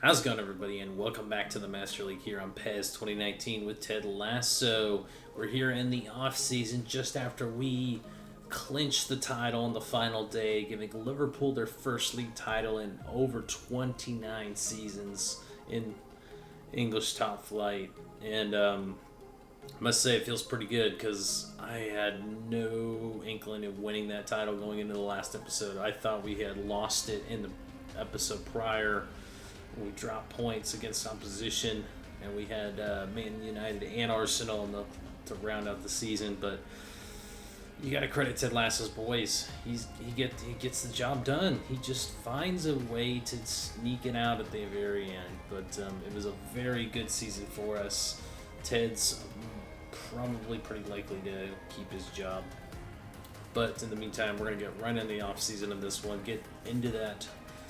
How's it going, everybody, and welcome back to the Master League here on PES 2019 with Ted Lasso. We're here in the off-season just after we clinched the title on the final day, giving Liverpool their first league title in over 29 seasons in English top flight. And I must say it feels pretty good because I had no inkling of winning that title going into the last episode. I thought we had lost it in the episode prior. We dropped points against opposition, and we had Man United and Arsenal to round out the season. But you got to credit Ted Lasso's boys. He gets the job done. He just finds a way to sneak it out at the very end. But it was a very good season for us. Ted's probably pretty likely to keep his job. But in the meantime, we're going to get right into the off season of this one. Get into that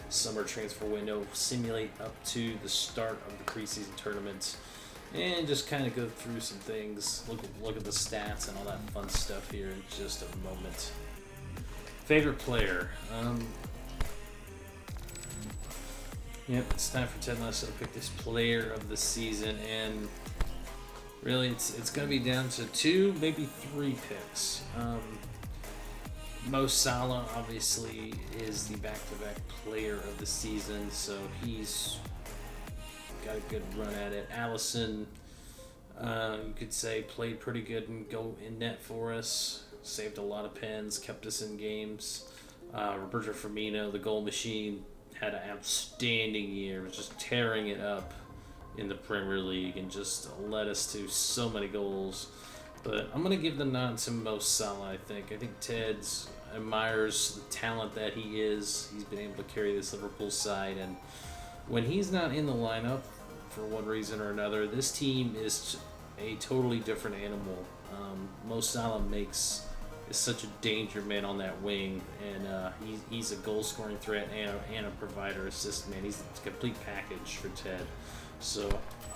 summer transfer window, simulate up to the start of the preseason tournament, and just kind of go through some things, look at the stats and all that fun stuff here in just a moment. Favorite player? Yep, it's time for Ted Lasso to pick this player of the season, and really it's going to be down to two, maybe three picks. Mo Salah obviously is the back-to-back player of the season, so he's got a good run at it. Alisson, you could say, played pretty good and go in net for us, saved a lot of pens, kept us in games. Roberto Firmino, the goal machine, had an outstanding year, was just tearing it up in the Premier League and just led us to so many goals. But I'm going to give the nod to Mo Salah, I think. I think Ted's admires the talent that he is. He's been able to carry this Liverpool side. And when he's not in the lineup, for one reason or another, this team is a totally different animal. Mo Salah is such a danger man on that wing. And he's a goal-scoring threat and a provider, assist man. He's a complete package for Ted. So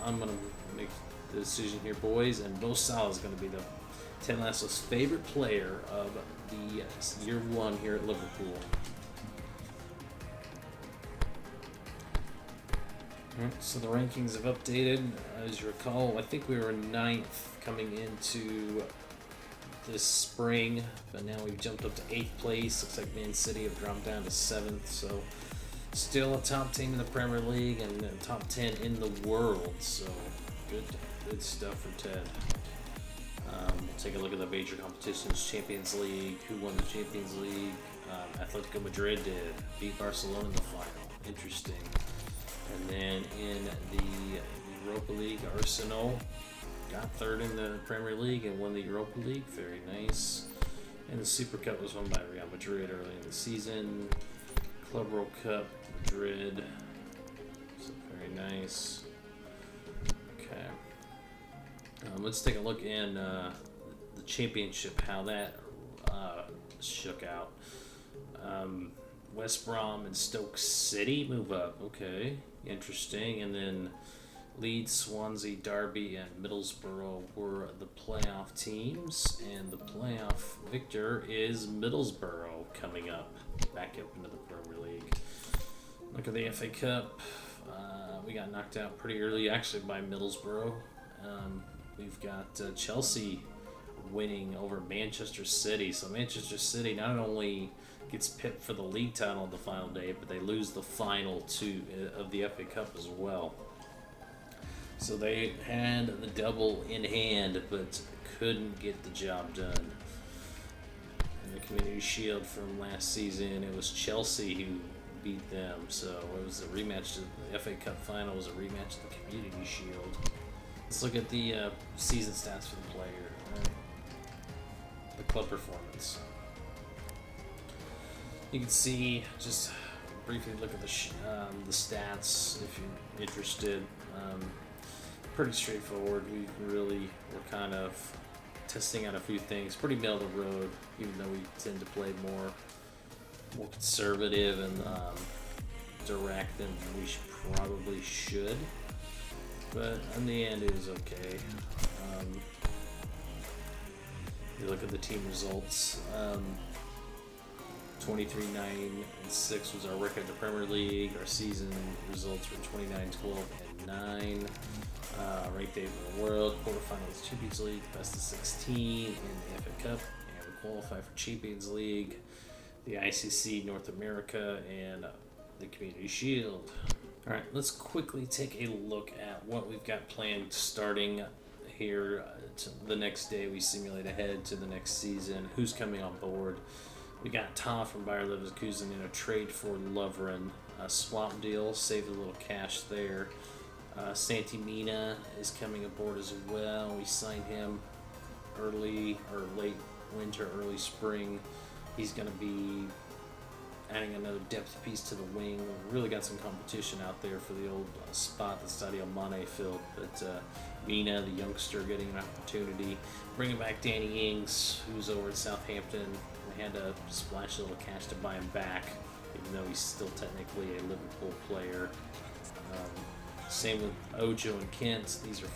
I'm going to make the decision here, boys, and Mo Salah is going to be the Ted Lasso's favorite player of the year one here at Liverpool. Alright, so the rankings have updated. As you recall, I think we were ninth coming into this spring, but now we've jumped up to 8th place. Looks like Man City have dropped down to 7th, so still a top team in the Premier League and a top 10 in the world, so good stuff for Ted. Take a look at the major competitions. Champions League. Who won the Champions League? Atletico Madrid did. Beat Barcelona in the final. Interesting. And then in the Europa League, Arsenal got third in the Premier League and won the Europa League. Very nice. And the Super Cup was won by Real Madrid early in the season. Club World Cup, Madrid. So very nice. Okay. Let's take a look in the championship, how that shook out. West Brom and Stoke City move up. Okay, interesting. And then Leeds, Swansea, Derby, and Middlesbrough were the playoff teams. And the playoff victor is Middlesbrough coming up, back up into the Premier League. Look at the FA Cup. We got knocked out pretty early, actually, by Middlesbrough. We've got Chelsea winning over Manchester City. So Manchester City not only gets pipped for the league title on the final day, but they lose the final two of the FA Cup as well. So they had the double in hand, but couldn't get the job done. In the Community Shield from last season, it was Chelsea who beat them. So it was a rematch. The FA Cup final was a rematch of the Community Shield. Let's look at the season stats for the player. Right. The club performance. You can see, just briefly look at the stats if you're interested. Pretty straightforward. We really were kind of testing out a few things. Pretty middle of the road, even though we tend to play more conservative and direct than we probably should. But in the end, it was okay. You look at the team results. 23, 9, and 6 was our record in the Premier League. Our season results were 29, 12, and 9. Ranked 8th in the world. Quarterfinals Champions League, best of 16 in the FA Cup, and we qualify for Champions League, the ICC North America, and the Community Shield. All right, let's quickly take a look at what we've got planned starting here. The next day we simulate ahead to the next season. Who's coming on board? We got Ta from Bayer Leverkusen in a trade for Lovren, a swap deal, saved a little cash there. Santi Mina is coming aboard as well. We signed him early or late winter, early spring. He's going to be adding another depth piece to the wing. We've really got some competition out there for the old spot that Sadio Mane filled. But Mina, the youngster, getting an opportunity. Bringing back Danny Ings, who's over at Southampton. We had to splash a little cash to buy him back, even though he's still technically a Liverpool player. Same with Ojo and Kent. These are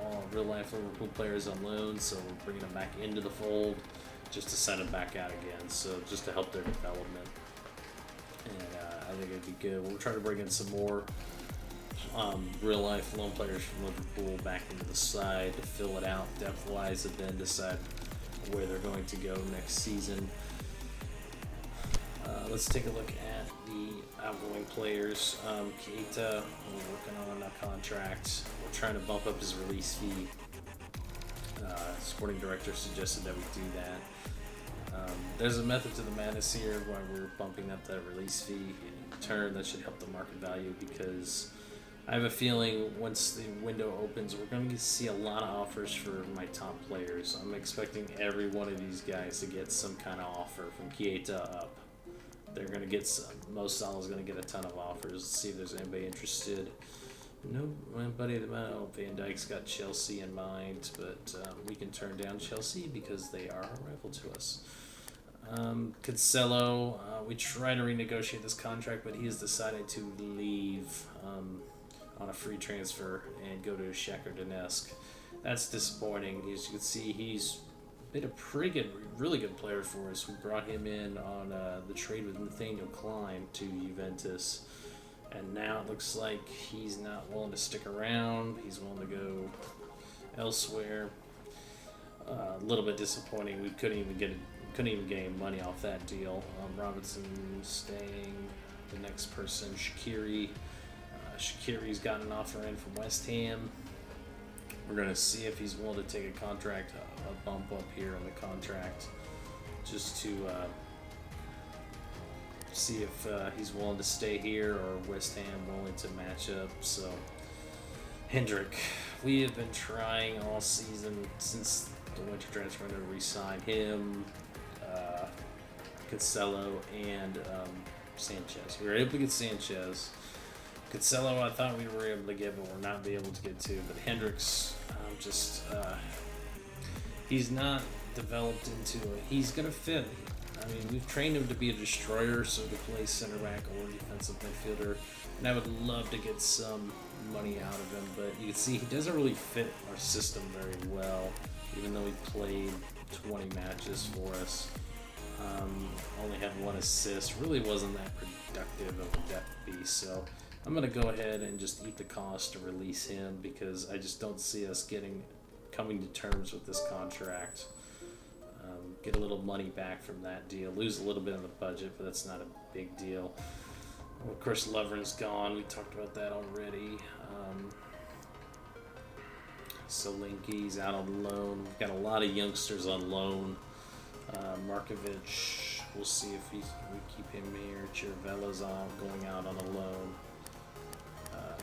all real-life Liverpool players on loan, so we're bringing them back into the fold just to send them back out again, so just to help their development. And I think it'd be good. We're trying to bring in some more real-life loan players from Liverpool back into the side to fill it out depth-wise and then decide where they're going to go next season. Let's take a look at the outgoing players. Keita, we're working on a contract. We're trying to bump up his release fee. Sporting director suggested that we do that. There's a method to the madness here why we're bumping up that release fee. In turn, that should help the market value, because I have a feeling once the window opens, we're going to see a lot of offers for my top players. I'm expecting every one of these guys to get some kind of offer from Keita up. They're going to get some. Mo Salah's going to get a ton of offers. Let's see if there's anybody interested. Nobody at the moment. Van Dijk's got Chelsea in mind, but we can turn down Chelsea because they are a rival to us. Cancelo, we try to renegotiate this contract, but he has decided to leave on a free transfer and go to Shakhtar Donetsk. That's disappointing. As you can see, he's been a pretty good, really good player for us. We brought him in on the trade with Nathaniel Klein to Juventus, and now it looks like he's not willing to stick around. He's willing to go elsewhere. A little bit disappointing. We couldn't even get any money off that deal. Robinson staying. The next person, Shaqiri. Shaqiri's got an offer in from West Ham. We're going to see if he's willing to take a contract, a bump up here on the contract, just to see if he's willing to stay here or West Ham willing to match up. So, Hendrick, we have been trying all season since the winter transfer to re-sign him, Cancelo, and Sanchez. We were able to get Sanchez. Cancelo, I thought we were able to get, but we're not be able to get to. But Hendricks, he's not developed into it. He's going to fit. I mean, we've trained him to be a destroyer, so to play center back or defensive midfielder. And I would love to get some money out of him, but you can see he doesn't really fit our system very well, even though he played 20 matches for us. Only had 1 assist. Really wasn't that productive of a depth piece, so I'm going to go ahead and just eat the cost to release him, because I just don't see us coming to terms with this contract. Get a little money back from that deal. Lose a little bit in the budget, but that's not a big deal. Well, of course, Lovren's gone. We talked about that already. Solanke's out on loan. We've got a lot of youngsters on loan. Markovic, we'll see if we keep him here. Chirvella's going out on a loan.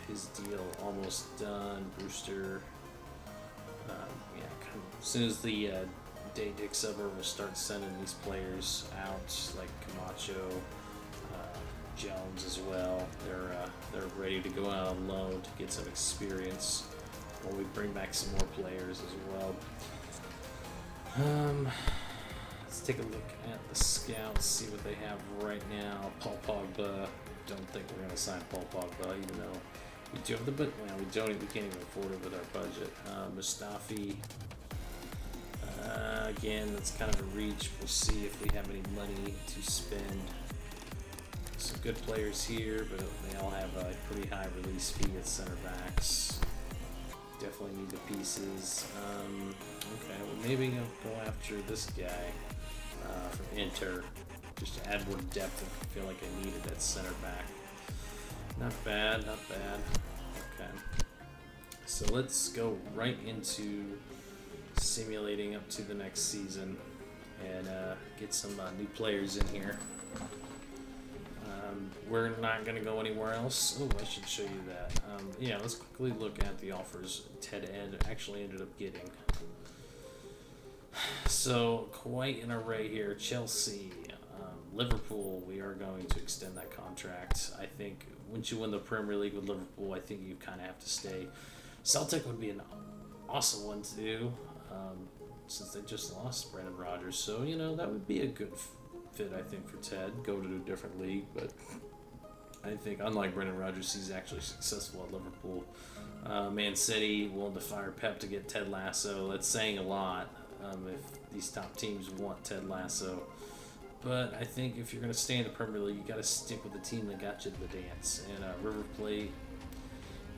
His deal almost done. Brewster, as soon as the day dicks over, we'll start sending these players out, like Camacho, Jones as well. They're ready to go out on loan to get some experience, while we bring back some more players as well. Let's take a look at the scouts, see what they have right now. Paul Pogba. Don't think we're going to sign Paul Pogba, even though we do have the budget. Well, we can't even afford it with our budget. Mustafi. Again, that's kind of a reach. We'll see if we have any money to spend Some good players here, but they all have a pretty high release fee at center backs. Definitely need the pieces. Okay, well maybe I'll go after this guy from Inter, just to add more depth if I feel like I need it at center back. Not bad, not bad. Okay. So let's go right into simulating up to the next season and get some new players in here. We're not going to go anywhere else. Oh, I should show you that. Yeah, let's quickly look at the offers Ted Ed actually ended up getting. So, quite an array here. Chelsea, Liverpool, we are going to extend that contract. I think once you win the Premier League with Liverpool, I think you kind of have to stay. Celtic would be an awesome one to do, since they just lost Brendan Rodgers. So, you know, that would be a good fit, I think, for Ted. Go to a different league, but I think, unlike Brendan Rodgers, he's actually successful at Liverpool. Man City willing to fire Pep to get Ted Lasso. That's saying a lot if these top teams want Ted Lasso. But I think if you're going to stay in the Premier League, you got to stick with the team that got you to the dance. And River Plate,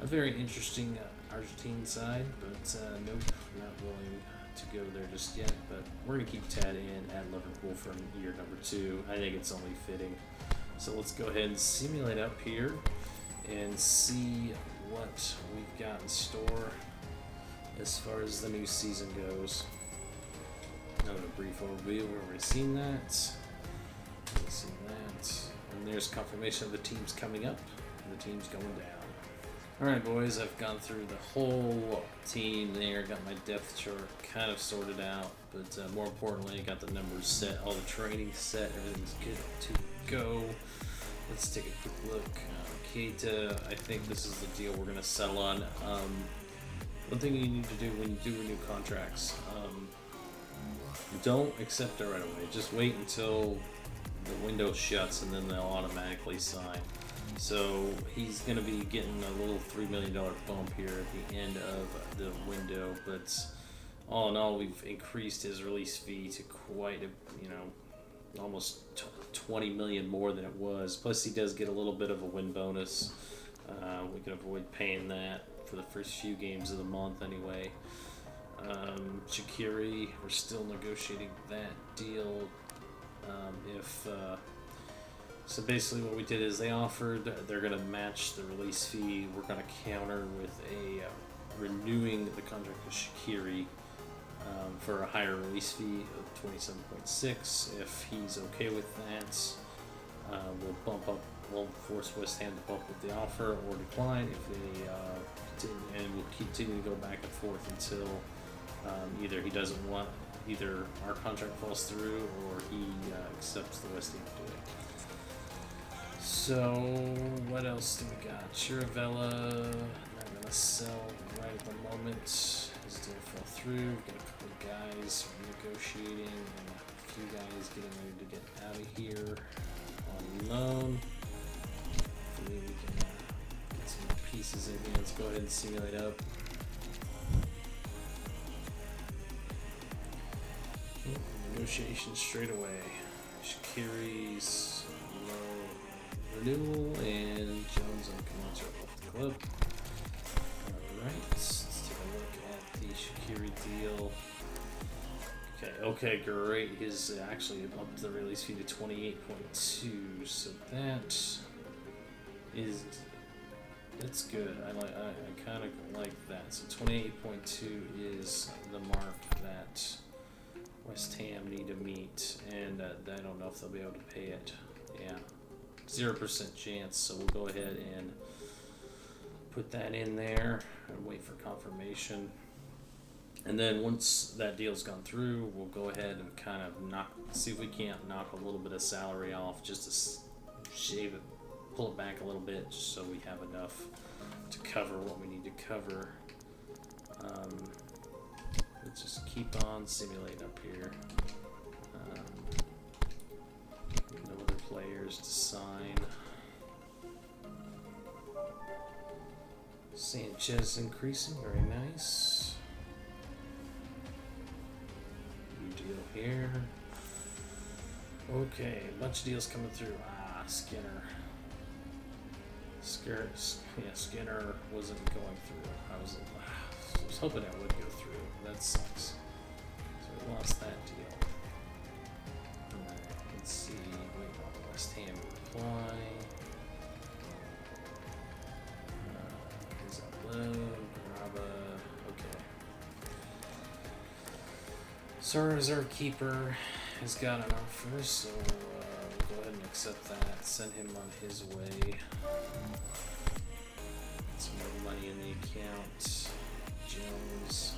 a very interesting Argentine side, but nope, not willing to go there just yet. But we're going to keep Ted in at Liverpool for year number 2. I think it's only fitting. So let's go ahead and simulate up here and see what we've got in store as far as the new season goes. Now a brief overview. We've already seen that. We've seen that. And there's confirmation of the teams coming up and the teams going down. Alright boys, I've gone through the whole team there, got my depth chart kind of sorted out, but more importantly I got the numbers set, all the training set, everything's good to go. Let's take a quick look. Keita, I think this is the deal we're going to settle on. One thing you need to do when you do renew contracts, don't accept it right away. Just wait until the window shuts and then they'll automatically sign. So he's going to be getting a little $3 million bump here at the end of the window, but all in all, we've increased his release fee to quite a, almost 20 million more than it was. Plus, he does get a little bit of a win bonus. We can avoid paying that for the first few games of the month anyway. Shaqiri, we're still negotiating that deal. So basically what we did is they offered, they're going to match the release fee. We're going to counter with a renewing the contract with Shaqiri for a higher release fee of 27.6. If he's okay with that, we'll force West Ham to bump up the offer or decline if they and we'll continue to go back and forth until either he doesn't want, either our contract falls through or he accepts the West Ham deal. So what else do we got? Chiravella, not gonna sell right at the moment. His deal fell through. We've got a couple of guys negotiating and a few guys getting ready to get out of here on loan. Hopefully we can get some more pieces in here. Let's go ahead and simulate up. Negotiation straight away. Shaqiri's low renewal and Jones on Camacho off the club. Alright, let's take a look at the Shaqiri deal. Okay, great. His actually upped the release fee to 28.2, so that's good. I kind of like that. So 28.2 is the mark that West Ham need to meet, and I don't know if they'll be able to pay it. Yeah, 0% chance. So we'll go ahead and put that in there and wait for confirmation. And then once that deal's gone through, we'll go ahead and kind of see if we can't knock a little bit of salary off, just to shave it, pull it back a little bit, just so we have enough to cover what we need to cover. Let's just keep on simulating up here. No other players to sign. Sanchez increasing, very nice. New deal here. Okay, a bunch of deals coming through. Skinner. Skinner wasn't going through. I was hoping it would go through. That sucks. So we lost that deal. Alright, let's see. Wait on West Ham reply. Is that low? Graba. Okay. So our reserve keeper has got an offer, so we'll go ahead and accept that. Send him on his way. Some more money in the account. Jones.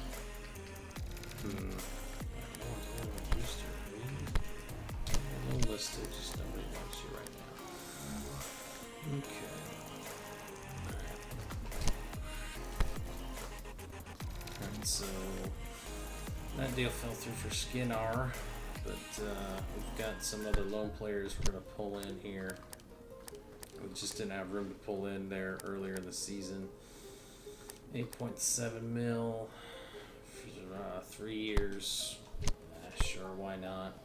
No one's really booster. No listed, just nobody wants you right now. Okay. Alright, so that deal fell through for Skinner, but we've got some other loan players we're going to pull in here. We just didn't have room to pull in there earlier in the season. 8.7 mil for 3 years. Sure, why not?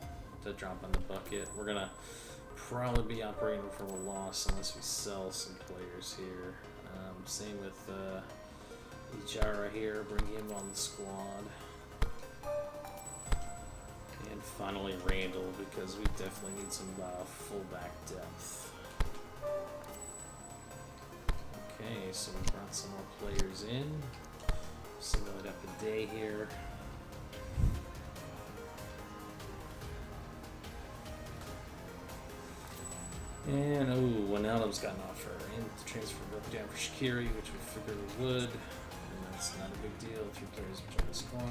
To drop in the bucket. We're gonna probably be operating from a loss unless we sell some players here. Same with Ijara here. Bring him on the squad. And finally Randall, because we definitely need some fullback depth. Okay, so we brought some more players in. Simulate up a day here. And Wijnaldum's got an offer. And the transfer broke down for Shaqiri, which we figured we would. And that's not a big deal. 3 players join the squad.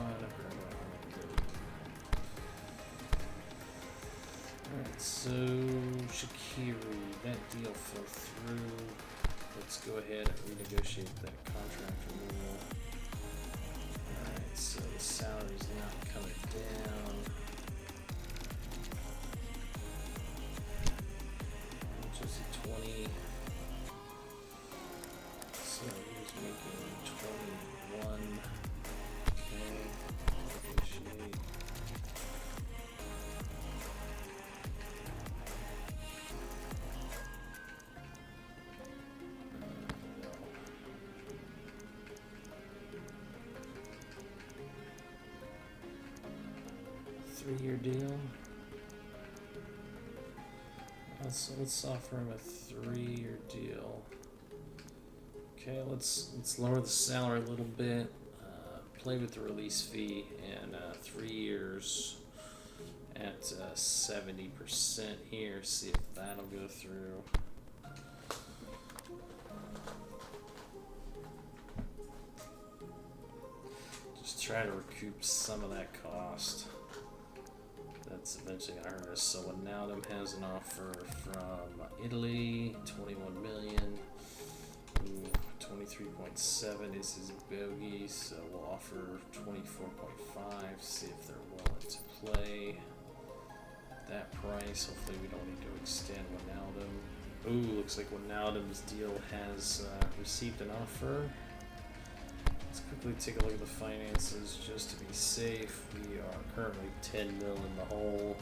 Alright, so Shaqiri, that deal fell through. Let's go ahead and renegotiate that contract renewal. Alright, so the salary's not coming down. Just 20. So he's making 21. Okay, negotiate. 3-year deal. Let's offer him a 3-year deal. Okay, let's lower the salary a little bit. Play with the release fee and 3 years at 70% here. See if that'll go through. Just try to recoup some of that cost. That's eventually gonna hurt us. So Wijnaldum has an offer from Italy, 21 million. 23.7 is his bogey, so we'll offer 24.5. See if they're willing to play that price. Hopefully we don't need to extend Wijnaldum. Ooh, looks like Wijnaldum's deal has received an offer. Let's quickly take a look at the finances just to be safe. We are currently 10 mil in the hole.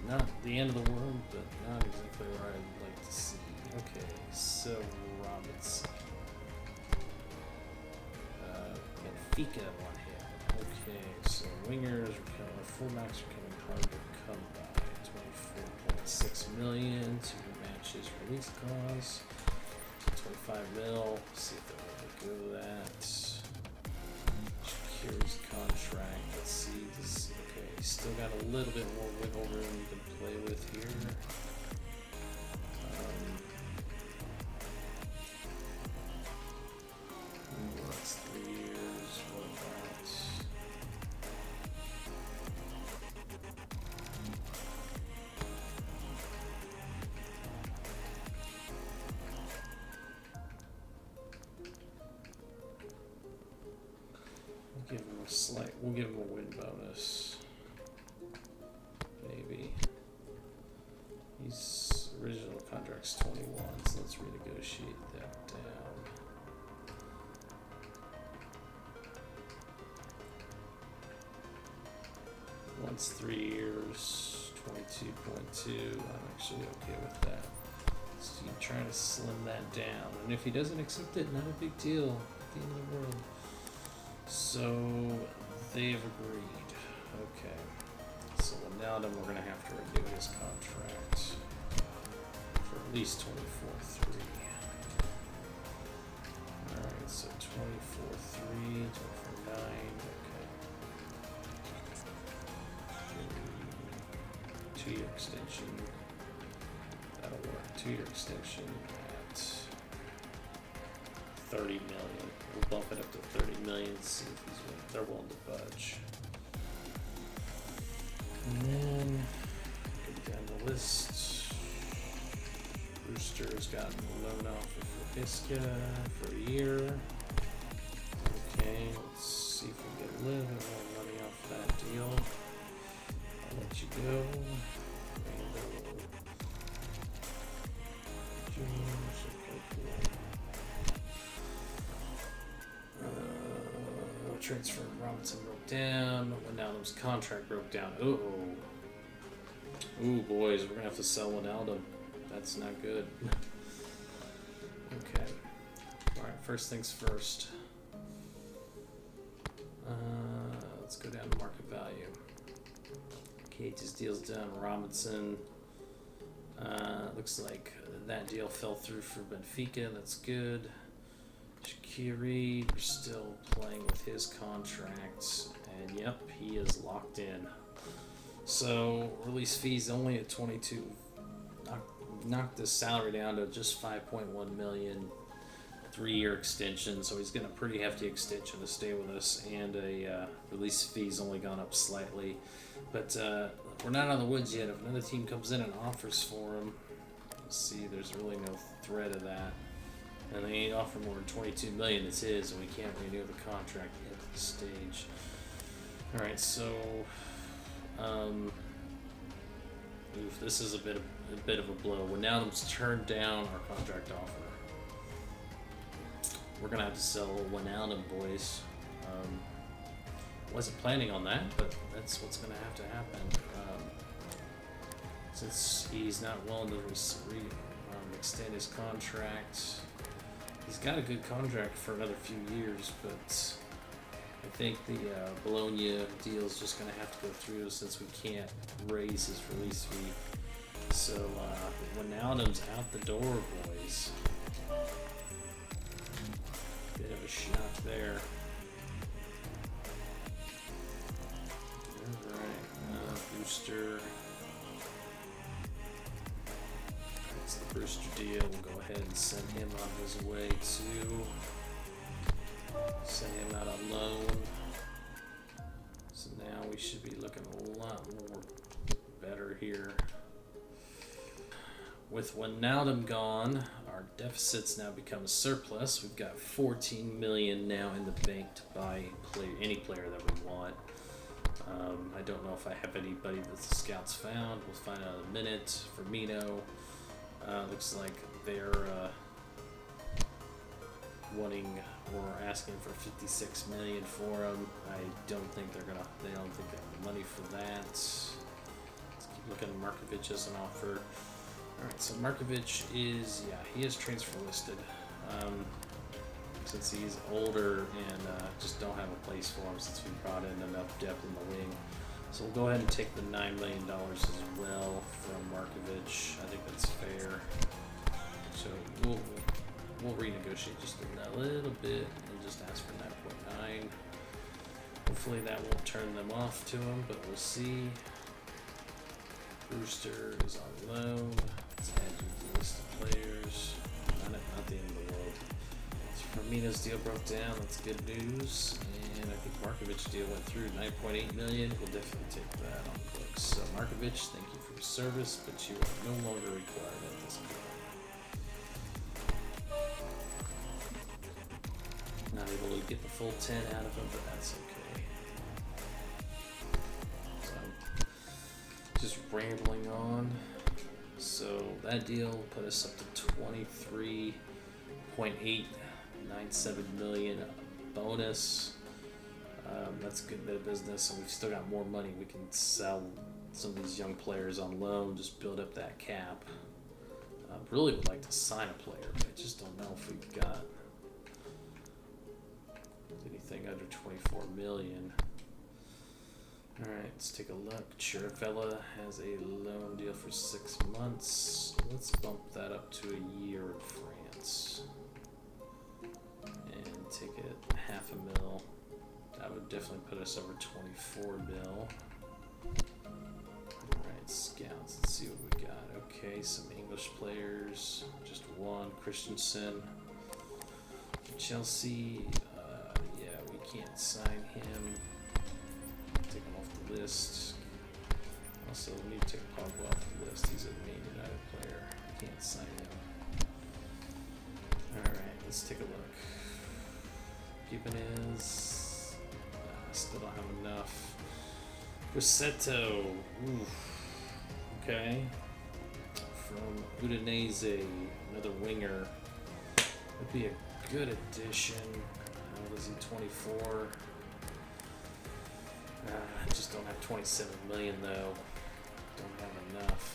Not the end of the world, but not exactly where I'd like to see. Okay, so Robinson. Benfica one hit. Okay, so wingers are coming, fullbacks are coming hard to come by. 24.6 million to match his release clause. 25 mil. See if they're go that. Shaqiri's contract. Let's see. Okay, still got a little bit more wiggle room we can play with here. That's 3 years. What about? Give him a slight. We'll give him a win bonus. Maybe. His original contract's 21, so let's renegotiate that down. Once 3 years, 22.2. I'm actually okay with that. So you try to slim that down. And if he doesn't accept it, not a big deal. At the end of the world. So they've agreed. Okay. So now then we're going to have to renew his contract for at least 24.3. Alright, so 24.3, 24.9, okay. 2-year extension. That'll work. 2-year extension at 30 million. We'll bump it up to 30 million, see if they're willing to budge. And then go down the list. Brewster's gotten a loan offer for Iska for a year. Okay, let's see if we can get a little bit more money off that deal. I'll let you go. Transfer Robinson broke down. Wijnaldum's contract broke down. Ooh, boys, we're gonna have to sell Wijnaldum. That's not good. Okay. All right. First things first. Let's go down to market value. Cage's deal's done. Robinson. Looks like that deal fell through for Benfica. That's good. Shaqiri, we're still playing with his contract, and yep, he is locked in. So release fees only at 22. Knocked the salary down to just 5.1 million. 3-year extension, so he's getting a pretty hefty extension to stay with us, and a release fee's only gone up slightly. But we're not out of the woods yet. If another team comes in and offers for him, let's see, there's really no threat of that. And they ain't offer more than 22 million. It's his, and we can't renew the contract at this stage. All right, so this is a bit of a blow. Wijnaldum's turned down our contract offer. We're gonna have to sell Wijnaldum, boys. Wasn't planning on that, but that's what's gonna have to happen. Since he's not willing to extend his contract. He's got a good contract for another few years, but I think the Bologna deal is just going to have to go through since we can't raise his release fee. So Wijnaldum's out the door, boys. Bit of a shock there. Alright, Brewster. That's the Brewster deal. We'll go ahead and send him on his way too. Send him out on loan. So now we should be looking a lot more better here. With Wijnaldum gone, our deficits now become a surplus. We've got 14 million now in the bank to buy any player that we want. I don't know if I have anybody that the scouts found. We'll find out in a minute. Firmino, looks like they're wanting or asking for 56 million for him. I don't think they don't think they have the money for that. Let's keep looking at Markovic as an offer. Alright, so Markovic is, he is transfer listed. Since he's older and just don't have a place for him since we brought in enough depth in the wing. So we'll go ahead and take the $9 million as well from Markovic. I think that's fair. So we'll renegotiate just a little bit and just ask for 9.9. Hopefully that won't turn them off to him, but we'll see. Brewster is on loan. Let's add to the list of players. Not the end of the world. So Firmino's deal broke down. That's good news. And I think Markovic's deal went through 9.8 million. We'll definitely take that on books. So Markovic, thank you for your service, but you are no longer required at this point. Not able to get the full 10 out of him, but that's okay. So, just rambling on. So that deal put us up to 23.897 million bonus. That's a good bit of business, and we've still got more money we can sell some of these young players on loan, just build up that cap. Really would like to sign a player, but I just don't know if we've got anything under 24 million. All right, let's take a look. Chiravella has a loan deal for 6 months. Let's bump that up to a year in France and take it $500,000. That would definitely put us over 24 mil. Alright, scouts, let's see what we got. Okay, some English players, just one. Christensen. Chelsea, yeah, we can't sign him. Take him off the list. Also, we need to take Pogba off the list. He's a Man United player. We can't sign him. Alright, let's take a look. Gibbonez. Still don't have enough. Grosseto. Oof. Okay. From Udinese, another winger. Would be a good addition. How old is he? 24. I just don't have 27 million though. Don't have enough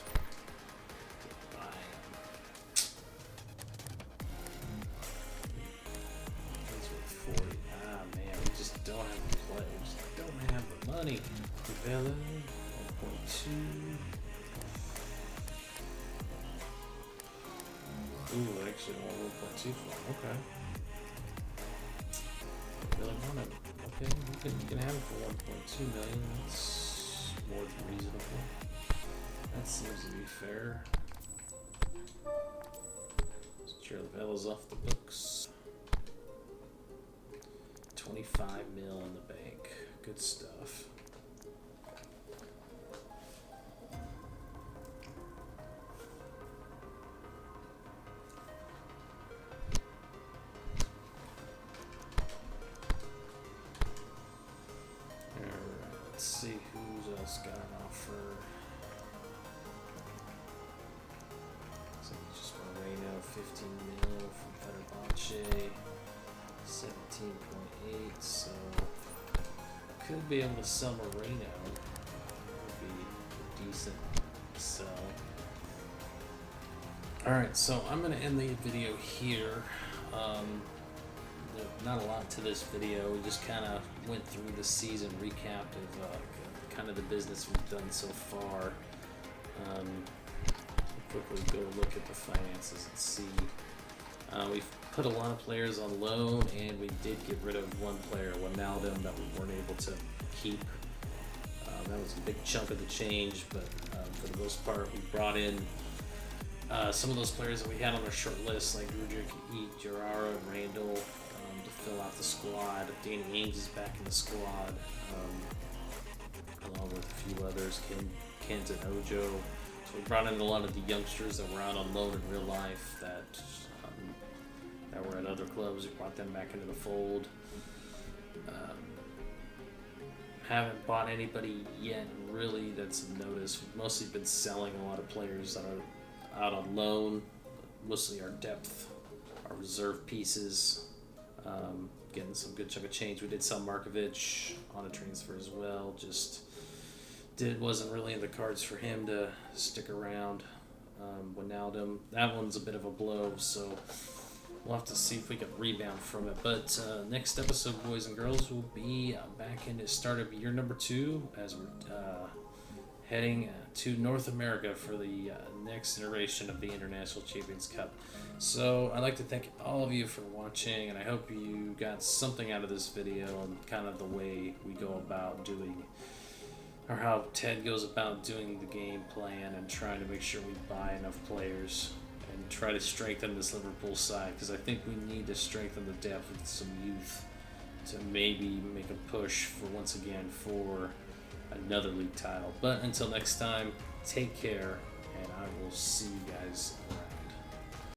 to buy him. These were 40. Ah man, we just don't have the players. Don't have the money. Vela, 1.2. Ooh, actually, I want 1.2 for him. Okay. Really want him. Okay, we can have it for 1.2 million. That's more than reasonable. That seems to be fair. Chiravela's off the books. 25 mil in the bank. Good stuff. Let's see who's else got an offer. So just Moreno, 15 mil from Fenerbahce, 17.8. So could be able to sell Moreno. Would be a decent sell. All right, so I'm gonna end the video here. Not a lot to this video. We just kind of went through the season, recap of kind of the business we've done so far. Quickly go look at the finances and see. We've put a lot of players on loan, and we did get rid of one player, Wijnaldum, that we weren't able to keep. That was a big chunk of the change, but for the most part, we brought in some of those players that we had on our short list, like Rudrick, Gerrara, and Randall, to fill out the squad. Danny Ainge is back in the squad, along with a few others, Kent and Ojo. So we brought in a lot of the youngsters that were out on loan in real life that were at other clubs. We brought them back into the fold. Haven't bought anybody yet really that's of notice. We've mostly been selling a lot of players that are out on loan, mostly our depth, our reserve pieces, getting some good chunk of change. We did sell Markovic on a transfer as well. Wasn't really in the cards for him to stick around. Wijnaldum, that one's a bit of a blow, so we'll have to see if we can rebound from it. But next episode, boys and girls, will be back into start of year number 2 as we're heading to North America for the next iteration of the International Champions Cup. So I'd like to thank all of you for watching, and I hope you got something out of this video and kind of the way we go about doing, or how Ted goes about doing the game plan and trying to make sure we buy enough players and try to strengthen this Liverpool side, because I think we need to strengthen the depth with some youth to maybe make a push for once again for another league title. But until next time, take care, and I will see you guys around.